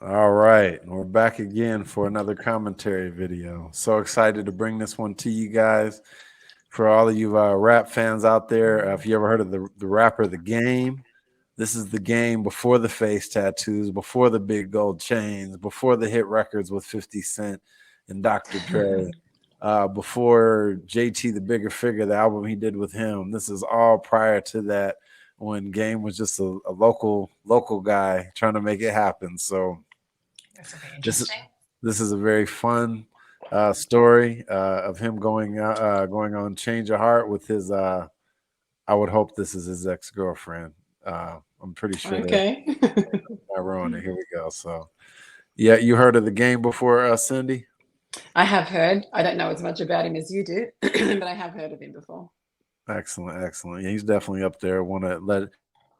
All right, we're back again for another commentary video. So excited to bring this one to you guys. For all of you rap fans out there, if you ever heard of the rapper The Game, this is The Game before the face tattoos, before the big gold chains, before the hit records with 50 Cent and Dr. Dre, before JT the Bigger Figure, the album he did with him. This is all prior to that, when Game was just a local guy trying to make it happen. So this is a very fun story of him going on Change of Heart with his. I would hope this is his ex-girlfriend. I'm pretty sure. Okay. Not ruin it. Here we go. So, yeah, you heard of The Game before, Cindy? I have heard. I don't know as much about him as you do, but I have heard of him before. Excellent. Yeah, he's definitely up there.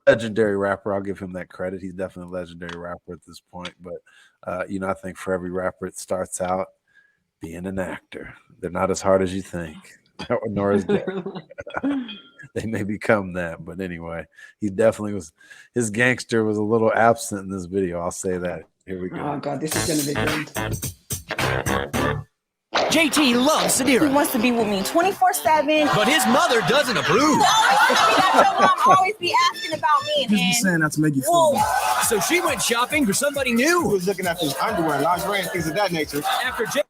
Legendary rapper. I'll give him that credit. He's definitely a legendary rapper at this point. But I think for every rapper, it starts out being an actor. They're not as hard as you think, nor as they. They may become that, but anyway, he definitely was. His gangster was a little absent in this video. I'll say that. Here we go. Oh God, this is going to be good. JT loves Sadira. He wants to be with me 24/7. But his mother doesn't approve. Your mom always be asking about me. Just be saying that to make you feel good. So she went shopping for somebody new. He was looking at his underwear, lingerie, and things of that nature. After As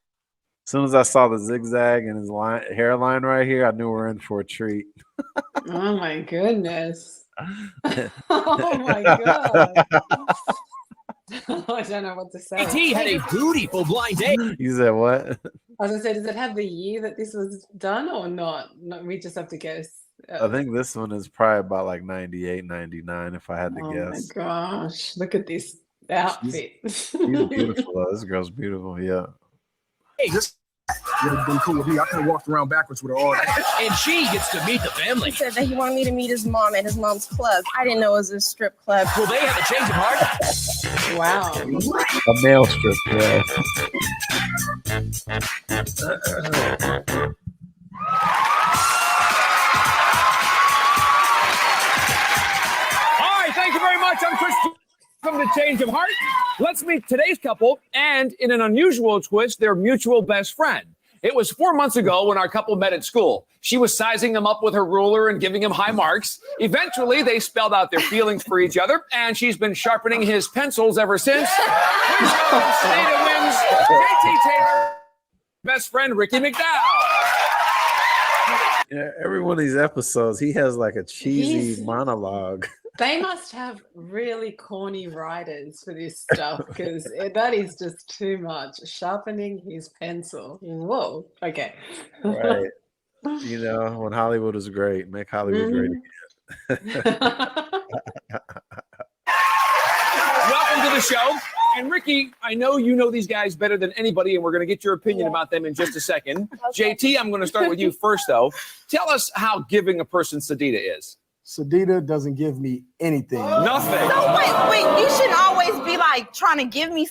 soon as I saw the zigzag and his hairline right here, I knew we're in for a treat. Oh my goodness. Oh my God. I don't know what to say. JT had a beautiful blind date. You said what? I was going to say, does it have the year that this was done or not? No, we just have to guess. I think this one is probably about like 98, 99, if I had to guess. Oh my gosh. Look at this outfit. She's beautiful. This girl's beautiful, yeah. Hey, This would have been cool with me. I could have walked around backwards with her all day. and she gets to meet the family. He said that he wanted me to meet his mom at his mom's club. I didn't know it was a strip club. Will they have a change of heart? Wow. A male strip club. All right, thank you very much. I'm Chris from The Change of Heart. Let's meet today's couple, and in an unusual twist, their mutual best friend. It was 4 months ago when our couple met at school. She was sizing him up with her ruler and giving him high marks. Eventually, they spelled out their feelings for each other, and she's been sharpening his pencils ever since. Please welcome Sadira wins JT Taylor, best friend Ricky McDowell. Yeah, every one of these episodes, he has like a cheesy monologue. They must have really corny writers for this stuff because that is just too much. Sharpening his pencil. Whoa. Okay. Right. When Hollywood was great, make Hollywood great again. Welcome to the show. And Ricky, I know you know these guys better than anybody, and we're going to get your opinion about them in just a second. Okay. JT, I'm going to start with you first, though. Tell us how giving a person Sadida is. Sadida doesn't give me anything. Nothing. So wait, you shouldn't always be like trying to give me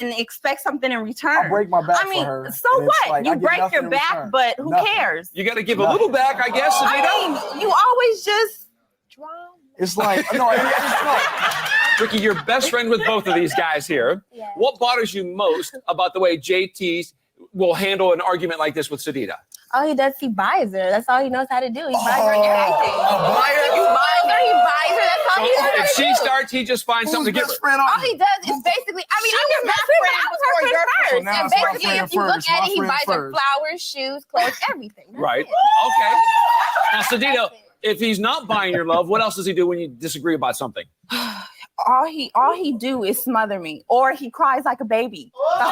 and expect something in return. I break my back I mean, for her. so and it's what? like, I You get break nothing your in back, return. but who Nothing. cares? You got to give a little back, I guess, Sadida. I mean, you always just drama. It's like, no. Ricky, you're best friend with both of these guys here. Yeah. What bothers you most about the way JT will handle an argument like this with Sadida? All he does, he buys her. That's all he knows how to do. He buys her everything. buyer? You buy her, he buys her. That's all he knows how If to she do. starts, he just finds something to give her. Best friend All he does is basically, I mean, I'm your best friend. I was her friend So first. now And it's my basically, friend if you look first, at my it, he friend buys her first. flowers, shoes, clothes, everything. That's Right. it. Okay. Now, Sadida, if he's not buying your love, what else does he do when you disagree about something? All he do is smother me, or he cries like a baby. That's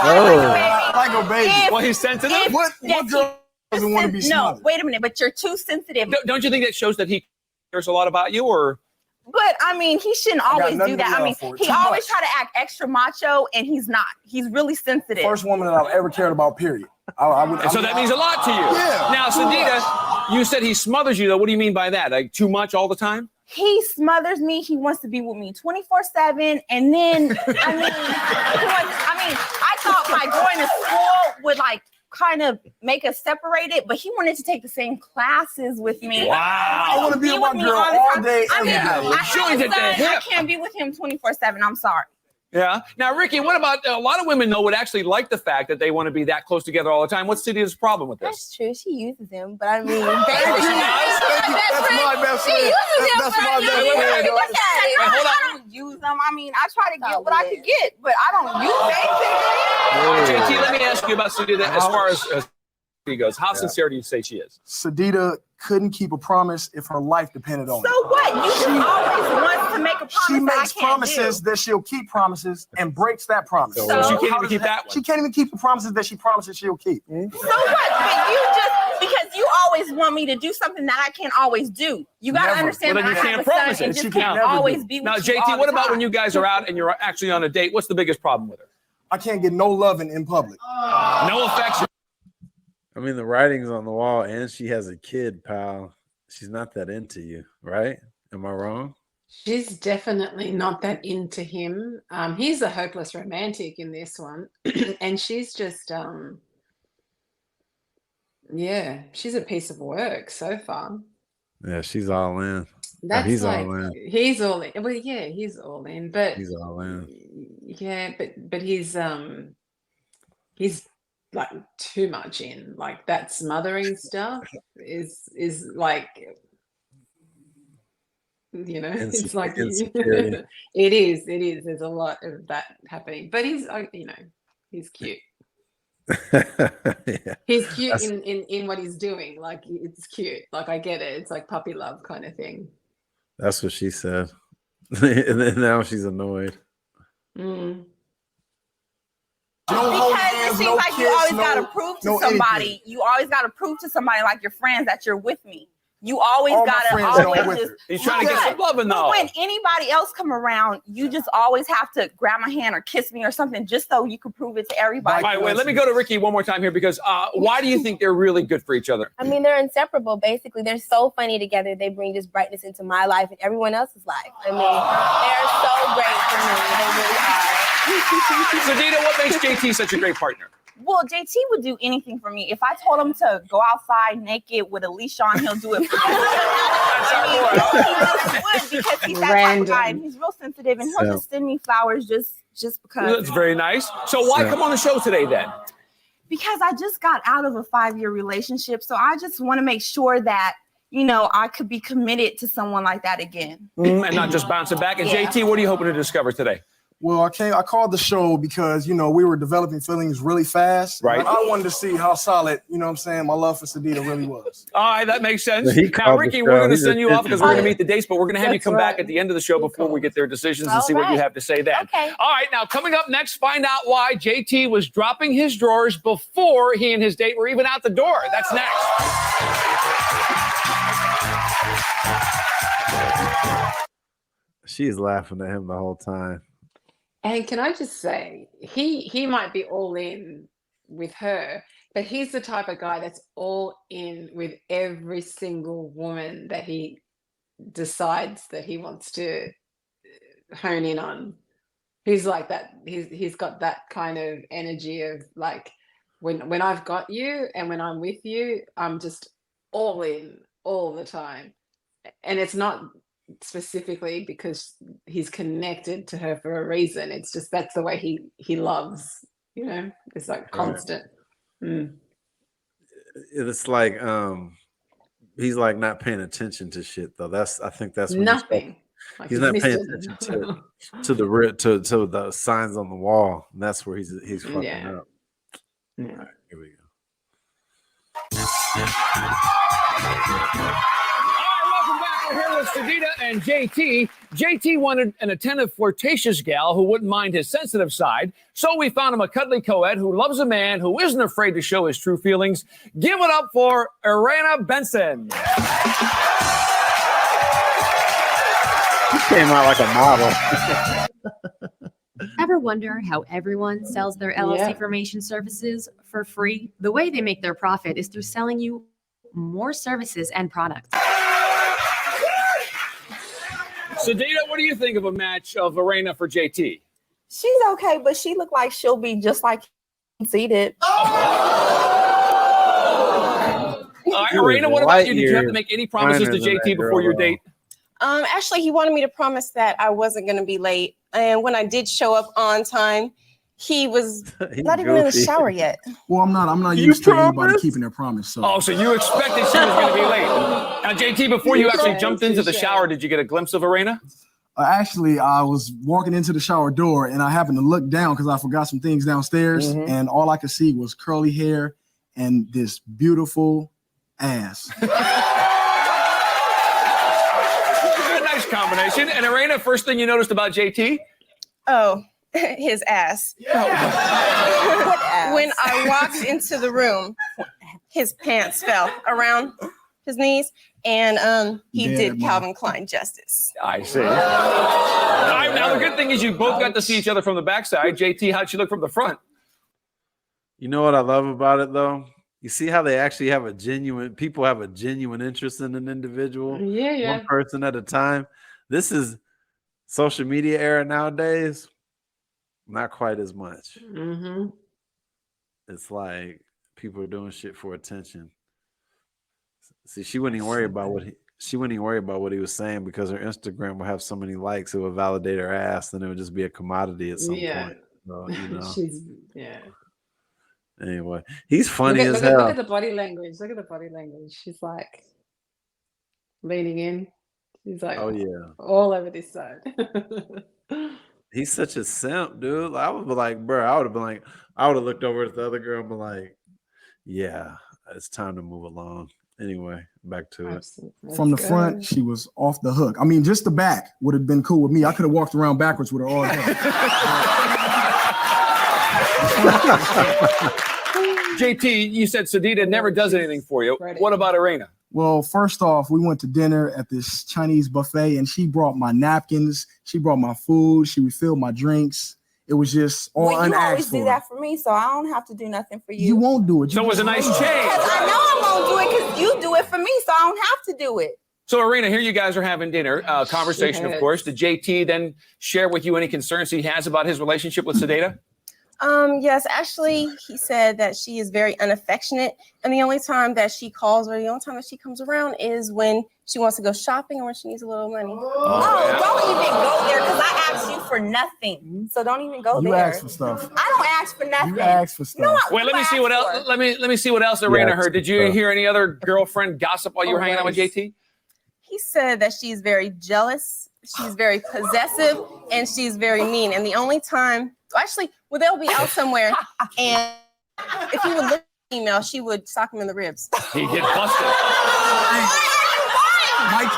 all he does. Like a baby. Well, he's sensitive. What girl doesn't want to be smothered? No, wait a minute, but you're too sensitive. Don't you think that shows that he cares a lot about you, or? But I mean, he shouldn't always nothing do to that. I love mean, for it. he Too always much. try to act extra macho, and he's not. He's really sensitive. First woman that I've ever cared about, period. So that means a lot to you. Yeah. Now, Sadida, you said he smothers you, though. What do you mean by that? Like too much all the time? He smothers me. He wants to be with me 24/7, and then I thought like going to school would like kind of make us separated, but he wanted to take the same classes with me. Wow. I want to be Be with my with me girl all the all time. day, I every mean, day. I have Joined a at the son. I hip. can't be with him 24/7. I'm sorry. Yeah. Now, Ricky, what about a lot of women would actually like the fact that they want to be that close together all the time. What's Sadida's problem with this? That's true. She uses him, but I mean, That's my best friend. That's my best friend. Look at it. Wait, hold on. I don't use them. I mean, I try to get what I could get, but I don't use them. JT, let me ask you about Sadida as far as he goes. How sincere do you say she is? Sadida couldn't keep a promise if her life depended on it. So what? You just always want to make a promise. She makes that I can't promises that she'll keep promises and breaks that promise. So she can't even keep that one. She can't even keep the promises that she promises she'll keep. So what? But you just because you always want me to do something that I can't always do. You got to Never. understand Well, then that you I can't have a son promise it. and She just can can't never always do. be with Now, you JT, all what the about when time. you guys are out and you're actually on a date? What's the biggest problem with her? I can't get no loving in public. No affection. I mean, the writing's on the wall, and she has a kid, pal. She's not that into you, right? Am I wrong? She's definitely not that into him. He's a hopeless romantic in this one. And she's just, yeah, she's a piece of work so far. Yeah, she's all in. That's he's like, all in. he's all in. Well, yeah, he's all in. But He's all in. yeah, but he's like too much in. Like that smothering stuff is like, you know, it's like Insecurity. it is. There's a lot of that happening. But he's, you know, he's cute. Yeah. He's cute in what he's doing. Like it's cute. Like I get it. It's like puppy love kind of thing. That's what she said. And then now she's annoyed. Mm. Because it seems like you always got to prove to somebody. anything. You always got to prove to somebody, like your friends, that you're with me. You always All my got to friends don't always with just. her. He's trying to get some loving, But though. when anybody else come around, you just always have to grab my hand or kiss me or something, just so you can prove it to everybody. All right, wait, let me go to Ricky one more time here because why do you think they're really good for each other? I mean, they're inseparable. Basically, they're so funny together. They bring this brightness into my life and everyone else's life. I mean, they're so great for me. They really are. Sadida, what makes JT such a great partner? Well, JT would do anything for me. If I told him to go outside naked with a leash on, he'll do it for me. He just would because he's that type of guy and he's real sensitive and he'll just send me flowers just because. That's very nice. So why come on the show today then? Because I just got out of a 5-year relationship. So I just want to make sure that, you know, I could be committed to someone like that again. And not just bouncing back. And JT, what are you hoping to discover today? Well, I called the show because, you know, we were developing feelings really fast. Right. And I wanted to see how solid, you know what I'm saying, my love for Sadida really was. All right, that makes sense. He Now, called Ricky, the we're show. going to He's send you a off because we're going to meet the dates, but we're going to have you That's come back right. at the end of the show before we get their decisions and All see what you right. have to say then. Okay. All right, now coming up next, find out why JT was dropping his drawers before he and his date were even out the door. That's next. She's laughing at him the whole time. And can I just say, he might be all in with her, but he's the type of guy that's all in with every single woman that he decides that he wants to hone in on. He's like that. He's got that kind of energy of like, when I've got you and when I'm with you, I'm just all in all the time. And it's not specifically because he's connected to her for a reason. It's just that's the way he loves, you know. It's like constant. It's like he's like not paying attention to shit though. I think that's when Nothing. Like he's not missed paying it. attention to the signs on the wall. And that's where he's fucking Yeah. up. Yeah. All right, here we go. Welcome back. We're here with Sadida and JT. JT wanted an attentive, flirtatious gal who wouldn't mind his sensitive side. So we found him a cuddly co-ed who loves a man who isn't afraid to show his true feelings. Give it up for Irana Benson. He came out like a model. Ever wonder how everyone sells their LLC Yeah. formation services for free? The way they make their profit is through selling you more services and products. Sadida, what do you think of a match of Irana for JT? She's okay, but she looked like she'll be just like conceited. All right, Irana, what about you? Did you have to make any promises to finer than JT that before girl, your though. date? Actually, he wanted me to promise that I wasn't going to be late. And when I did show up on time, he was not even in the shower yet. Well, I'm not used to anybody keeping their promise. So. Oh, so you expected she was going to be late. Now, JT, before you actually jumped into the shower, did you get a glimpse of Arena? Actually, I was walking into the shower door and I happened to look down because I forgot some things downstairs. And all I could see was curly hair and this beautiful ass. Nice combination. And Arena, first thing you noticed about JT? Oh, his ass. What ass? When I walked into the room, his pants fell around his knees, and he did Calvin Klein justice. I see. All right, now the good thing is you both got to see each other from the backside. JT, how'd she look from the front? You know what I love about it, though? You see how they actually have people have a genuine interest in an individual, one person at a time. This is social media era nowadays. Not quite as much. It's like people are doing shit for attention. See, she wouldn't even worry about what he was saying because her Instagram would have so many likes it would validate her ass, and it would just be a commodity at some point. So, you know. Anyway, he's funny as hell. Look at the body language. Look at the body language. She's like leaning in. She's like, oh yeah, all over this side. He's such a simp, dude. I would be like, bro, I would have looked over at the other girl and be like, yeah, it's time to move along. Anyway, back to it. From the front, she was off the hook. I mean, just the back would have been cool with me. I could have walked around backwards with her all day. JT, you said Sadida never does anything for you. What about Arena? Well, first off, we went to dinner at this Chinese buffet, and she brought my napkins. She brought my food. She refilled my drinks. It was just all unasked for. You always do that for me, so I don't have to do nothing for you. You won't do it. So it was a nice change. Because I know I won't do it because you do it for me, so I don't have to do it. So, Arena, here you guys are having dinner. Conversation, of course. Did JT then share with you any concerns he has about his relationship with Sadida? Yes, actually, he said that she is very unaffectionate, and the only time that she calls or the only time that she comes around is when she wants to go shopping or when she needs a little money. Don't even go there because I asked you for nothing. So don't even go there. You asked for stuff. I don't ask for nothing. You asked for stuff. No, Wait, let me see what else. Let me see what else Arena heard. Did you hear any other girlfriend gossip while you were hanging out with JT? He said that she's very jealous, she's very possessive, and she's very mean. And the only time, actually, well, they'll be out somewhere, and if he would look at the email, she would sock him in the ribs. He'd get busted.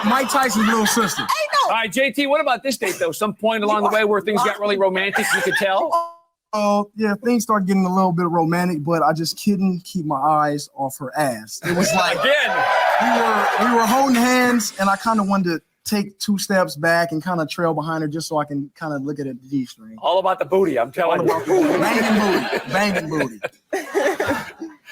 Mike Tyson's little sister. All right, JT, what about this date, though? Some point along the way where things got really romantic, you could tell? Oh, yeah, things started getting a little bit romantic, but I just couldn't keep my eyes off her ass. It was like, again, we were holding hands, and I kind of wanted to take 2 steps back and kind of trail behind her just so I can kind of look at the G-string. All about the booty, I'm telling you. Banging booty.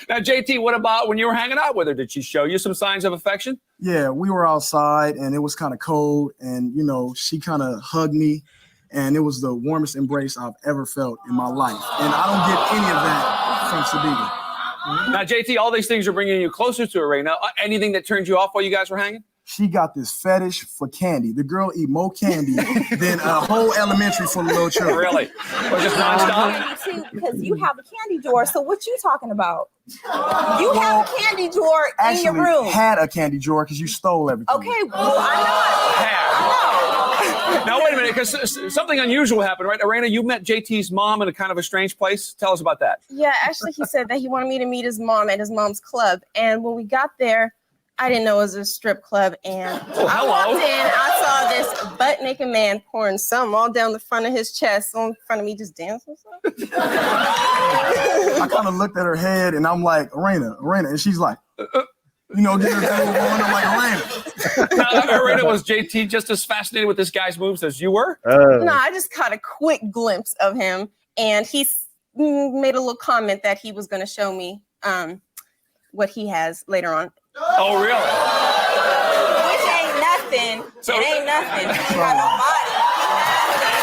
Now, JT, what about when you were hanging out with her? Did she show you some signs of affection? Yeah, we were outside, and it was kind of cold, and, you know, she kind of hugged me, and it was the warmest embrace I've ever felt in my life. And I don't get any of that from Sadida. Now, JT, all these things are bringing you closer to Arena. Anything that turned you off while you guys were hanging? She got this fetish for candy. The girl eat more candy than a whole elementary full of little children. Really? Or just nonstop? Because you have a candy drawer. So what you talking about? You have a candy drawer in your room. Had a candy drawer because you stole everything. Okay, well, I know. Now, wait a minute, because something unusual happened, right? Arena, you met JT's mom in a kind of a strange place. Tell us about that. Yeah, actually, he said that he wanted me to meet his mom at his mom's club. And when we got there, I didn't know it was a strip club, and I walked in, I saw this butt-naked man pouring something all down the front of his chest, so in front of me just dancing. I kind of looked at her head, and I'm like, Arena, and she's like, you know, get her going. I'm like, Arena. Now, Arena, was JT just as fascinated with this guy's moves as you were? No, I just caught a quick glimpse of him, and he made a little comment that he was going to show me what he has later on. Oh, really? Which ain't nothing. It ain't nothing. She ain't got no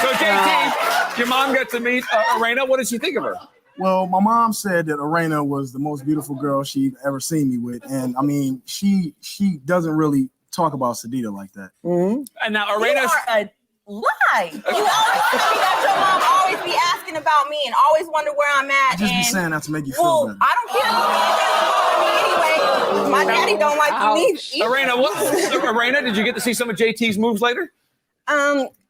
So, body. JT, your mom got to meet Arena. What did she think of her? Well, my mom said that Arena was the most beautiful girl she'd ever seen me with. And I mean, she doesn't really talk about Sadida like that. And now You Arena's. are a lie. You always tell me that your mom always be asking about me and always wonder where I'm at. I just be and, saying that to make you feel well, better. I don't care. It doesn't bother me anyway. My daddy don't like me either. Arena, did you get to see some of JT's moves later?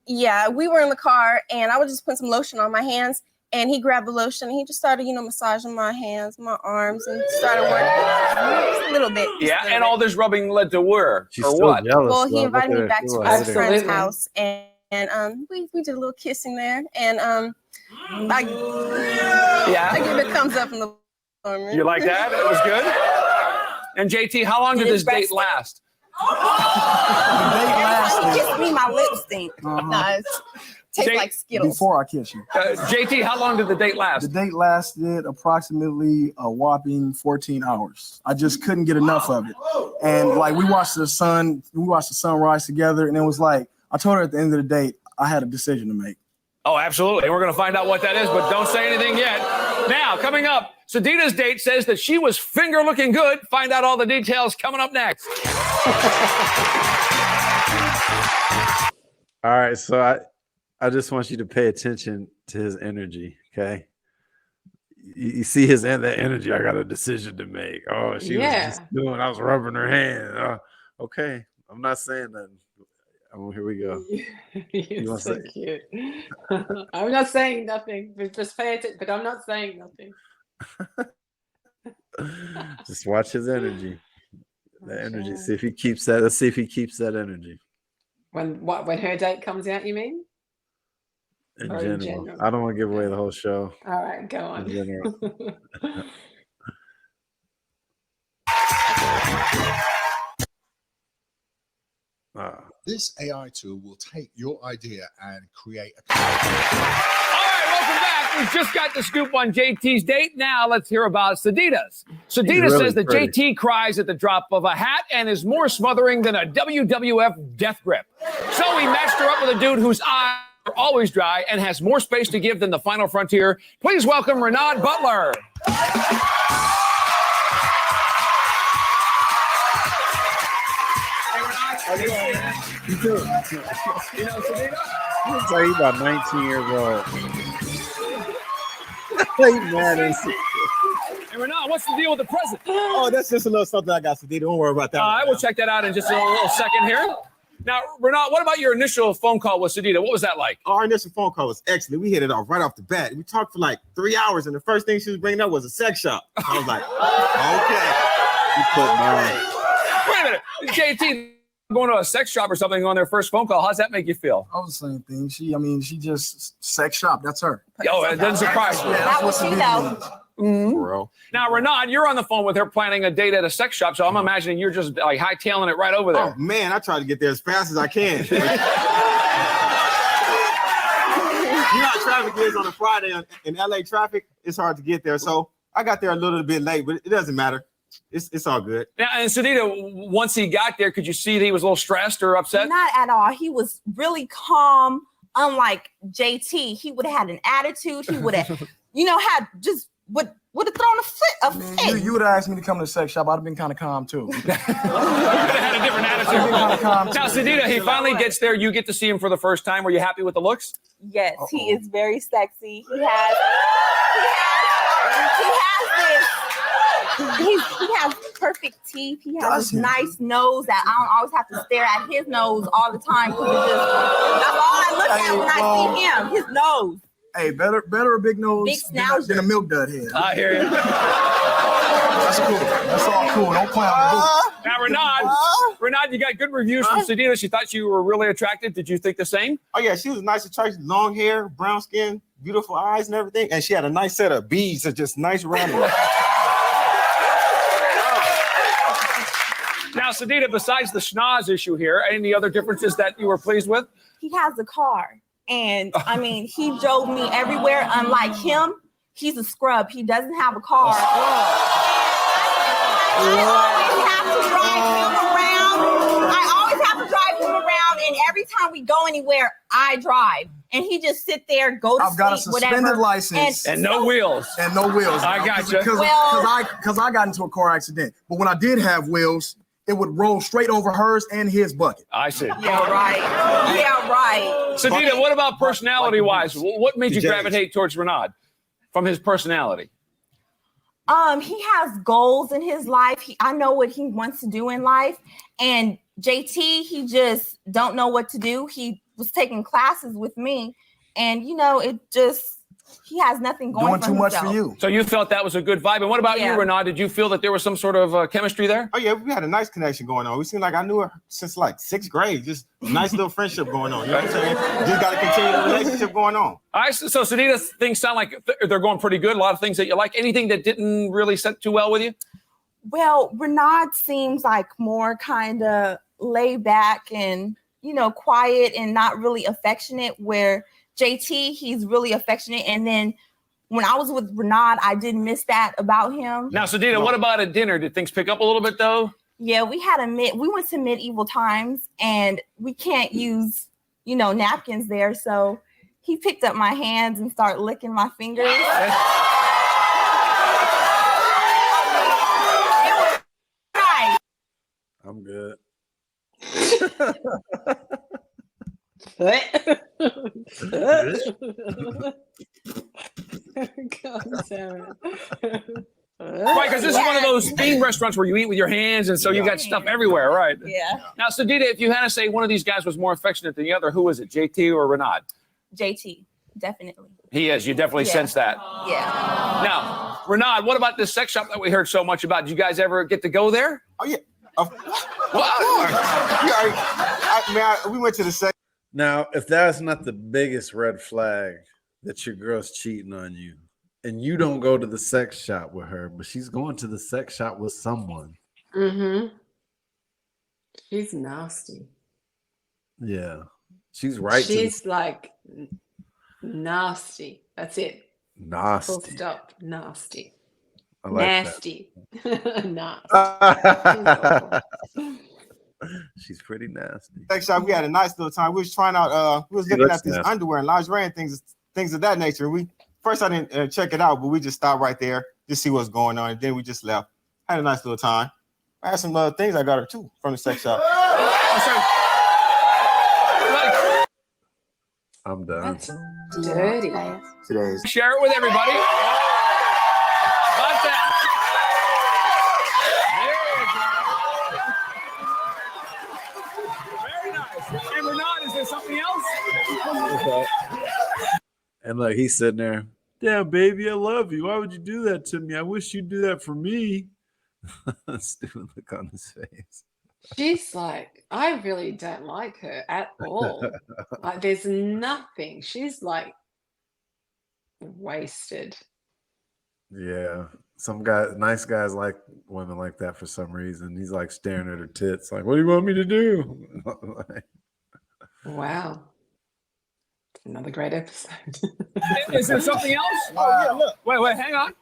Yeah, we were in the car and I was just putting some lotion on my hands and he grabbed the lotion and he just started, massaging my hands, my arms, and started working just a little bit. And all this rubbing led to where? She's or still what? jealous. Well, he invited me back to his friend's Absolutely. house and we did a little kissing there and I give it a thumbs up from the You like that? It was good? And JT, how long did this date last? The date lasted. He kissed me, my lips stink. Nice. Tastes Jake, like Skittles. Before I kiss you. JT, how long did the date last? The date lasted approximately a whopping 14 hours. I just couldn't get enough of it. And like we watched the sunrise together, and it was like I told her at the end of the date I had a decision to make. Oh, absolutely. And we're going to find out what that is, but don't say anything yet. Now, coming up, Sadina's date says that she was finger looking good. Find out all the details coming up next. All right, so I just want you to pay attention to his energy, okay? You see that energy. I got a decision to make. Oh, she was just I was rubbing her hand. Okay, I'm not saying nothing. Oh, here we go. You're so cute. I'm not saying nothing. Just pay attention, but I'm not saying nothing. Just watch his energy. The energy. See if he keeps that. Let's see if he keeps that energy. When her date comes out, you mean? In general. I don't want to give away the whole show. All right, go on. In general. This AI tool will take your idea and create a. All right, welcome back. We just got the scoop on JT's date. Now let's hear about Sadina's. Sadina really says that pretty. JT cries at the drop of a hat and is more smothering than a WWF death grip. So we matched her up with a dude whose eyes are always dry and has more space to give than the final frontier. Please welcome Renaud Butler. You too. You know Sadina? Looks like he's about 19 years old. He's mad and sick. Hey, Renaud, what's the deal with the present? Oh, that's just a little something I got, Sadina. Don't worry about that. All right, we'll check that out in just a little second here. Now, Renaud, what about your initial phone call with Sadina? What was that like? Our initial phone call was excellent. We hit it off right off the bat. We talked for like 3 hours, and the first thing she was bringing up was a sex shop. I was like, okay. You put mine. Wait a minute. JT going to a sex shop or something on their first phone call. How's that make you feel? I was the same thing. She just sex shop. That's her. Oh, it doesn't surprise me. Yeah, that's what Sadida means. Bro. Now, Renaud, you're on the phone with her planning a date at a sex shop, so I'm imagining you're just like hightailing it right over there. Oh, man, I try to get there as fast as I can. You know how traffic is on a Friday in LA traffic? It's hard to get there. So I got there a little bit late, but it doesn't matter. It's all good. Now, and Sadina, once he got there, could you see that he was a little stressed or upset? Not at all. He was really calm. Unlike JT, he would have had an attitude. He would have, had just would have thrown a fit. You would have asked me to come to the sex shop. I'd have been kind of calm too. Would have had a different attitude. Now, Sadina, he finally gets there. You get to see him for the first time. Were you happy with the looks? Yes, he is very sexy. He has perfect teeth. He has this nice nose that I don't always have to stare at his nose all the time. That's all I look at when I see him, his nose. Hey, better a big nose Big snouzer. than a milk dud head. I hear you. That's cool. That's all cool. Don't play on the Now, Renaud, you got good reviews from Sadina. She thought you were really attractive. Did you think the same? Oh, yeah, she was nice, attractive, long hair, brown skin, beautiful eyes and everything. And she had a nice set of beads that just nice around her. Now, Sadina, besides the schnoz issue here, any other differences that you were pleased with? He has a car. And I mean, he drove me everywhere. Unlike him, he's a scrub. He doesn't have a car. I always have to drive him around. And every time we go anywhere, I drive. And he just sit there, go to I've sleep, got a suspended whatever. license. And no wheels. And no wheels. I got you. Because I got into a car accident. But when I did have wheels, it would roll straight over hers and his bucket. I see. Yeah, right. Yeah, right. So, Dita, what about personality-wise? What made you gravitate towards Renaud from his personality? He has goals in his life. I know what he wants to do in life. And JT, he just don't know what to do. He was taking classes with me, and he has nothing going Doing for too much himself. for you. So you felt that was a good vibe. And what about you, Renaud? Did you feel that there was some sort of chemistry there? Oh yeah, we had a nice connection going on. We seemed like I knew her since like 6th grade. Just nice little friendship going on. You know what I'm saying? Just got to continue the relationship going on. All right. So Sunita, things sound like they're going pretty good. A lot of things that you like. Anything that didn't really set too well with you? Well, Renaud seems like more kind of laid back and, quiet and not really affectionate, where JT, he's really affectionate. And then when I was with Renaud, I didn't miss that about him. Now, Sunita, what about at dinner? Did things pick up a little bit, though? Yeah, we went to medieval times, and we can't use, napkins there. So he picked up my hands and started licking my fingers. I'm good. God damn it. Right, because this is one of those themed restaurants where you eat with your hands, and so you got stuff everywhere, right? Yeah. Now, Sunita, if you had to say one of these guys was more affectionate than the other, who was it, JT or Renaud? JT, definitely. He is. You definitely sense that. Yeah. Now, Renaud, what about this sex shop that we heard so much about? Did you guys ever get to go there? Oh yeah. Of course. We went to the sex. Now, if that's not the biggest red flag that your girl's cheating on you, and you don't go to the sex shop with her, but she's going to the sex shop with someone. Mm-hmm. She's nasty. Yeah. She's right. She's like nasty. That's it. Nasty. Full stop. Nasty. I like nasty. Nasty. She's pretty nasty. Sex shop. We had a nice little time. We was trying out. We was looking at this underwear and lingerie and things of that nature. First I didn't check it out, but we just stopped right there to see what's going on, and then we just left. Had a nice little time. I had some things I got her too from the sex shop. I'm done. That's dirty. Today's. Share it with everybody. About that. Very nice. And Renaud, is there something else? And look, he's sitting there. Damn, baby, I love you. Why would you do that to me? I wish you'd do that for me. Stupid look on his face. She's like, I really don't like her at all. Like, there's nothing. She's like wasted. Yeah. Some guys, nice guys like women like that for some reason. He's like staring at her tits, like, what do you want me to do? Wow. Another great episode. Is there something else? Oh yeah, look. Wait, hang on.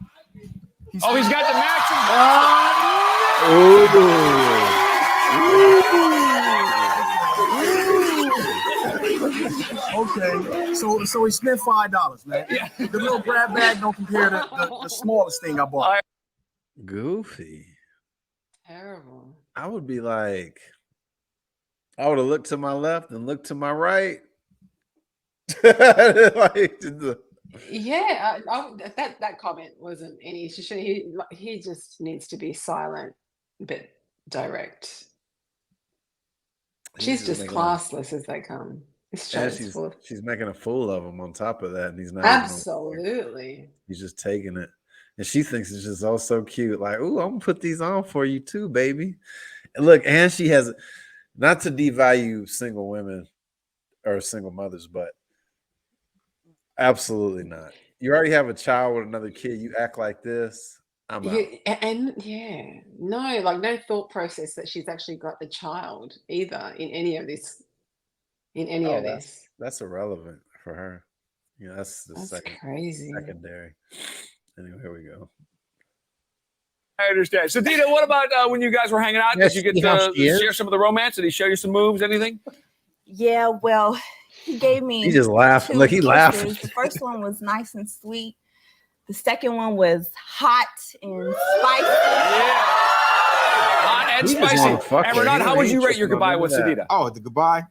He's got the matching. Okay, so he spent $5, man. Yeah. The little grab bag don't compare to the smallest thing I bought. Goofy. Terrible. I would be like, I would have looked to my left and looked to my right. Yeah, that comment wasn't any. He just needs to be silent, but direct. She's just classless as they come. She's making a fool of him on top of that, and he's not. Absolutely. He's just taking it, and she thinks it's just all so cute. Like, ooh, I'm gonna put these on for you too, baby. And look, and she has, not to devalue single women or single mothers, but absolutely not. You already have a child with another kid. You act like this. I'm out. No thought process that she's actually got the child either in any of this. That's irrelevant for her. You know, that's crazy. Secondary. Anyway, here we go. I understand. So, Dita, what about when you guys were hanging out? Did you get to share some of the romance? Did he show you some moves? Anything? Yeah, well, he gave me. He just laughed. Look, he laughed. The first one was nice and sweet. The second one was hot and spicy. Hot and He just wanna spicy. fuck And her. Renard, He how would ain't you rate your tripping on goodbye none with of that. Sadida? Oh, the goodbye.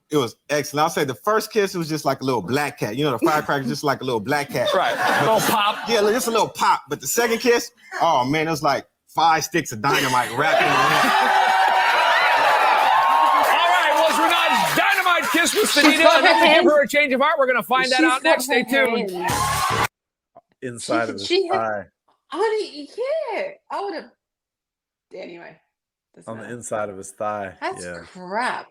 It was excellent. I'll say the first kiss was just like a little black cat. You know, the firecracker just like a little black cat. Right. A little pop. Yeah, just a little pop. But the second kiss, oh man, it was like 5 sticks of dynamite wrapped in the hand. All right, well, it's Renard's dynamite kiss with She's Sadida. got And her then we give hands- her a change of heart. We're going to find that She's out got next. Stay her tuned. hands. Inside of his She had- thigh. Honey, yeah. I would have. Anyway. doesn't On the matter. inside of his thigh. That's Yeah. crap.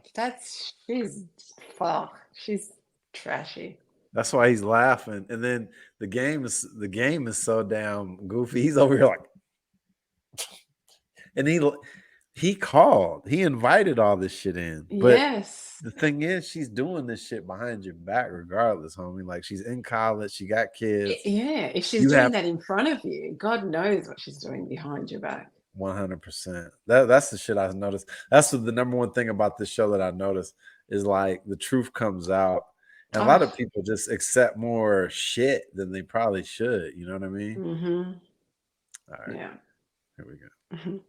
She's trashy. That's why he's laughing. And then the game is so damn goofy. He's over here like, and he called. He invited all this shit in. But Yes. the thing is, she's doing this shit behind your back regardless, homie. Like, she's in college, she got kids. Yeah. If she's You doing have- that in front of you, God knows what she's doing behind your back. 100%. That's the shit I noticed. That's the number one thing about this show that I noticed is like the truth comes out. And a lot of people just accept more shit than they probably should. You know what I mean? Mm-hmm. All right. Yeah. Here we go. Mhm.